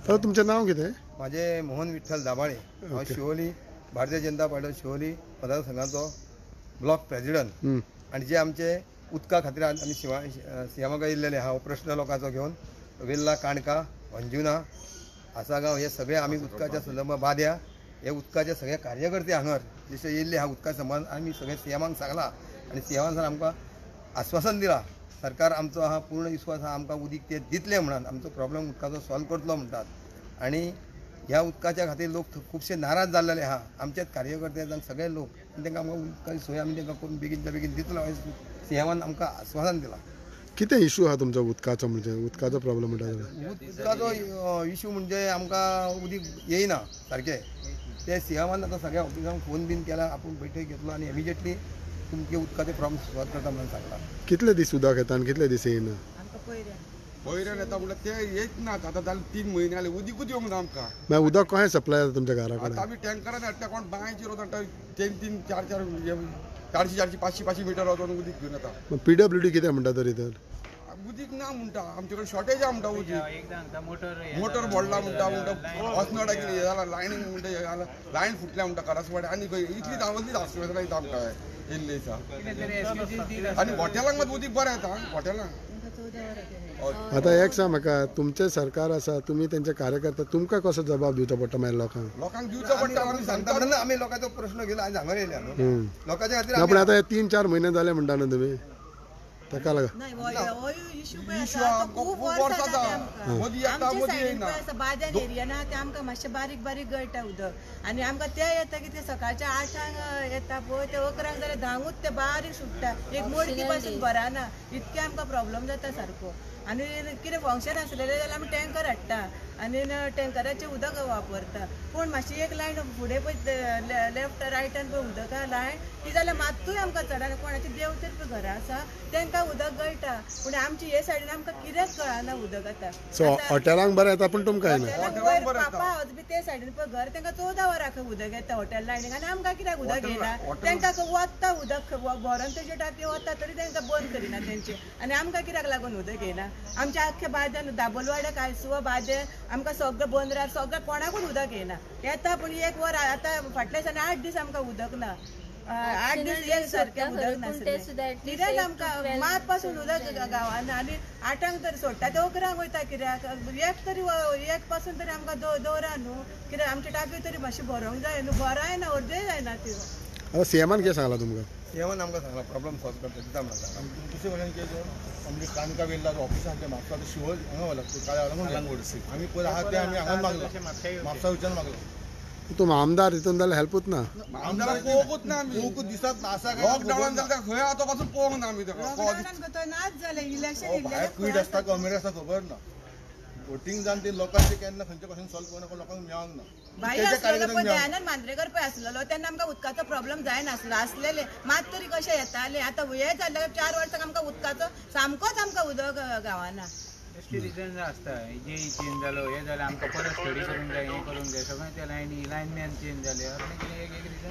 तर तुमचं नाव कितें? माझे मोहन विठ्ठल दाबाळे. हांव Siolim Bharatiya Janata party Siolim मतदारसंघाचो block president. आणि जे आमचे उदका खातीर आमी सियामागा येयल्लेले आहा प्रश्न लोकांचो घेवन वेल्ला काणका अंजुना आसागांव हे सगळे आमी उदकाच्या संदर्भात बाद्या हे उदकाचे सगळे कार्यकर्ते हांगर जशे येयल्ले आहा उदका संबंद आमी सगळे सीएमाक सांगला आनी सीएमान आमकां आश्वासन दिला सरकार आमचो आहा पूर्ण विश्वास आहा आमकां उदीक ते दितले म्हणून आमचो प्रॉब्लेम उदकाचो सॉल्व करतलो म्हणटात. आणि ह्या उदकाच्या खातीर लोक खुबशे नाराज जाल्लेले आहा आमचेच कार्यकर्ते जावन सगळे लोक तांकां आमकां उदकाची सोय आमी तांकां करून बेगीनच्या बेगीन दितलो सीएमान आमकां आश्वासन दिला. कितें इशू आहा तुमचो उदकाचो? म्हणजे उदकाचो प्रॉब्लेम म्हणटा उदकाचो इशू म्हणजे आमकां उदीक येयना सारकें. ते सीएमान आतां सगळ्या ऑफिसांक फोन बीन केला आपूण बैठक घेतलो आनी इमिजिएटली तुमचे उदकाचे प्रॉब्लेम सॉल्व करता म्हणून सांगला. कितले दीस उदक येता आनी कितले दीस येयना? पयऱ्यान येता म्हणल्यार ते येत ना. आतां जाले 3 म्हयने जाले उदीकूच येवंक ना आमकां. मागीर उदक कशें सप्लाय जाता तुमच्या घरा कडेन? आतां आमी टँकरान हाडटा कोण बांयचेर वता 3-3, 4-4 400-400, 500 मिटर वचून उदीक घेवन येता. PWD कितें म्हणटा तरी तर? उदीक ना म्हणटा आमचे कडेन शॉर्टेज आहा म्हणटा उदीक. मोटर मोडला म्हणटा वचनाडा कितें जालां लायनींग म्हणटा लायन फुटल्या म्हणटा करासवाडे आनी खंय इतली धांवतली आसपास येता आमकां येयल्ली दिसा. आनी हॉटेलांक मात उदीक बरें येता हॉटेलांक. आतां एक सांग म्हाका, तुमचें सरकार आसा तुमी तेंचे कार्यकर्ते तुमकां कसो जबाब दिवचो पडटा मागीर लोकांक दिवचो पडटा. आमी सांगता म्हणून आमी लोकांचो प्रश्न घेतलो आयज हांगर येयल्या न्हू लोकांच्या खातीर. पण आतां 3-4 म्हयने जाले म्हणटा न्हू तुमी ताका लागून बाद्यान एरियाना ते आमकां मातशें बारीक बारीक गळटा उदक आनी आमकां ते येता की ते सकाळच्या 8 येता पळय ते 11 जाल्यार 10 ते बारीक सुट्टा एक मोडकी पासून भराना इतके आमकां प्रॉब्लेम जाता सारको. आनी कितें फंक्शन आसलेलें जाल्यार आमी टँकर हाडटा आनी टँकराचें उदक वापरता. पूण मातशी एक लायन फुडें पळय लेफ्ट रायटान पळय उदक आहा लायन ती जाल्यार मात्तूय आमकां चडना. कोणाची देवतेर पळय घरां आसा तांकां उदक गळटा पूण आमची हे सायडीन आमकां कित्याक कळना उदक आतां. सो हॉटेलांक बरें येता पूण तुमकां येना? पापा हावज बी ते सायडीन पळय घर तांकां 14 वरां खंय उदक येता हॉटेल लायनीक आनी आमकां कित्याक उदक येना? तांकां वता उदक भरोन तेजे टाकी वता तरी तांकां बंद करिना तेंचे आनी आमकां कित्याक लागून उदक येना? आमच्या आख्या बाद्यान दाबोलवाड्या कांयसुवा बादे आमकां सगळें बंदरार सगळें कोणाकूच उदक येना. येता पूण एक वर आतां फाटल्या दिसांनी 8 दीस आमकां उदक ना. 8 दीस एक सारकें उदक नासलें कित्याक आमकां मात पासून उदक गांवांना आनी 8 तरी सोडटा ते 11 वयता कित्याक? एक तरी 1 पासून तरी आमकां दवरा न्हू कित्याक आमची टाकी तरी मातशी भरोंक जाय न्हू. भराय ना अर्दय जायना त्यो. आतां सीएमान कितें सांगलां तुमकां? सीएमान आमकां सांगला प्रॉब्लेम सॉल्व करता दिता म्हणटा. दुसरे कडेन कितें आमचे काणका वेल्ला ऑफिसान ते म्हापसा शिवोल हांगा व्हरला काळ्या आमी पयलीं आहा ते आमी हांगा मागलो म्हापसा वयच्यान मागलो. तुम आमदार हितून जाल्यार हेल्पूच ना. आमदाराक पळोवंकूच ना आमी. खूब दिसात नासा लॉकडावनान जाता खंय आतां पासून पळोवंक ना आमी ताका. नाच जालें इलेक्शन भायर क्वीड आसता कमेरी आसता खबर ना. वोटींग जावन ते लोकांचे केन्ना खंयचे पासून सॉल्व करना लोकांक मेळोंक ना. बाई आसलेलो पळय दयानंद मांद्रेकर पळय आसलेलो तेन्ना आमकां उदकाचो प्रॉब्लेम जायनासलो आसलेले मात तरी कशें येताले. आतां हे जाल्यार 4 वर्सांक आमकां उदकाचो सामकोच आमकां उदक गांवाना. रिजन आसता जे चेंज जालो हे जाल्यार आमकां परत स्टडी करूंक जाय हे करूंक जाय सगळें ते लायनमॅन चेंज जाले.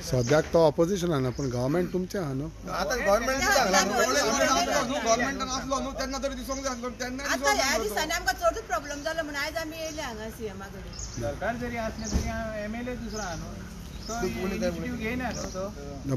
सद्याक तो ऑपोजिशनान पूण गव्हर्मेंट तुमचें आहा न्हू. आतां गव्हर्मेंटान आसलो न्हू तेन्ना तरी दिसूंक जाय आसलो तेन्ना आतां ह्या दिसांनी आमकां चडूच प्रॉब्लेम जालो म्हणून आयज आमी येयले हांगा सीएमा कडेन. सरकार जरी असलें तरी MLA दुसरो आहा न्हू तो इनिशिएटीव घेयना न्हू तो.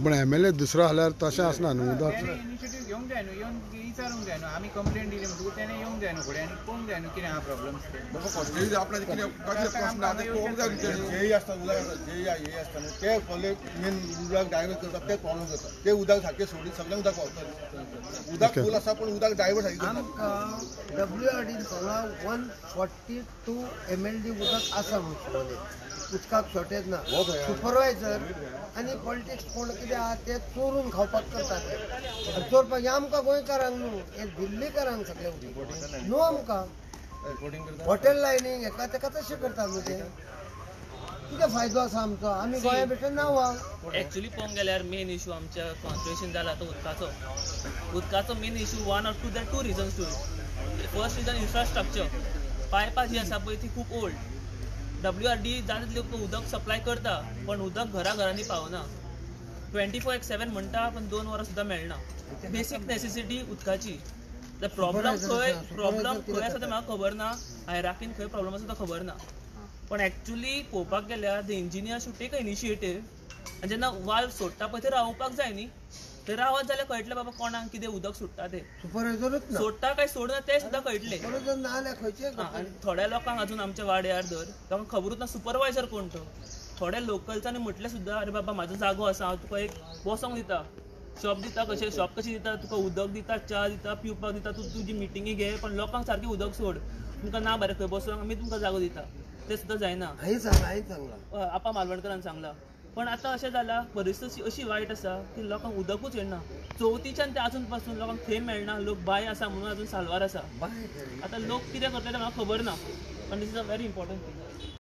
पण MLA दुसरो आसल्यार तशें आसना न्हू उदक. इनिशिएटीव घेवंक जाय न्हू येवन विचारूंक जाय न्हू आमी कंप्लेंट दिली म्हणटकूच तेणें येवंक जाय न्हू फुडें आनी पळोवंक जाय न्हू कितें आहा प्रॉब्लेम्स ते. आपल्याचे कितें कशें प्रश्न आहा ते पळोवंक जाय. जेई आसता उदक आसता जेई हे आसता न्हू ते पयले मेन उदक डायवर्ट करतात ते प्रॉब्लेम जाता. ते उदक सारकें सोडी सगळ्यांक उदक पावता. उदक फूल आसा पूण उदक डायवर्ट सारकें करता. आमकां WRD सांगला 142 MLD उदक आसा म्हणून उदकाक शॉर्टेज ना. सुपरवायझर आनी पॉलिटिक्स कोण कितें आहा ते चोरून खावपाक करतात. चोरपाक हे आमकां गोंयकारांक न्हू हे दिल्लीकारांक सगळे न्हू आमकां हॉटेल लायनींग हेका तेका तशें करतात न्हू ते. कितें फायदो आसा आमचो? आमी गोंया भितर नांवा. एक्चुअली पळोवंक गेल्यार मेन इशू आमच्या कॉन्स्टिट्युएशन जाला तो उदकाचो main issue 1 or 2 there are 2 reasons to it. First reason infrastructure. पायपां जी आसा पळय ती खूब ओल्ड. WRD जाता तितलें उदक सप्लाय करता पण उदक घरांनी पावना. 24/7 म्हणटा पण 2 वरां सुद्दां मेळना. बेसीक नेसेसिटी उदकाची. प्रॉब्लम खंय आसा तें म्हाका खबर ना. हायराकीन खंय प्रॉब्लम आसा तो खबर ना. पण ऍक्च्युली पळोवपाक गेल्यार the engineer should take a initiative आनी जेन्ना वाल्व सोडटा पळय थंय रावपाक जाय न्ही, थंय रावत जाल्यार कळटलें बाबा कोणाक कितें उदक सुट्टा तें. सुपरवायझरच ना सोडटा काय सोडना तें सुद्दां कळटलें. सुपरवायझर ना जाल्यार खंयचे आनी थोड्या लोकांक अजून आमच्या वाड्यार धर तांकां खबरूच ना सुपरवायझर कोण तो. थोड्या लोकल्सांनी म्हटलें सुद्दां अरे बाबा म्हाजो जागो आसा, हांव तुका एक बसोंक दिता, शॉप दिता, कशें शॉप कशी दिता, तुका उदक दिता, च्या दिता, पिवपाक दिता, तूं तुजी मिटिंगी घे, पण लोकांक सारकें उदक सोड, तुमकां ना बरें खंय बसोंक आमी तुमकां जागो दिता, तें सुद्दां जायना. हांवें सांगला आपा मालवणकरान सांगला. पण आतां अशें जालां परिस्थिती अशी वायट आसा की लोकांक उदकूच येना. चवथीच्यान ते अजून पासून लोकांक थंय मेळना. लोक बाय आसा म्हणून अजून साल्वार आसा. आतां लोक कितें करतले म्हाका खबर ना, पण this is a very important thing.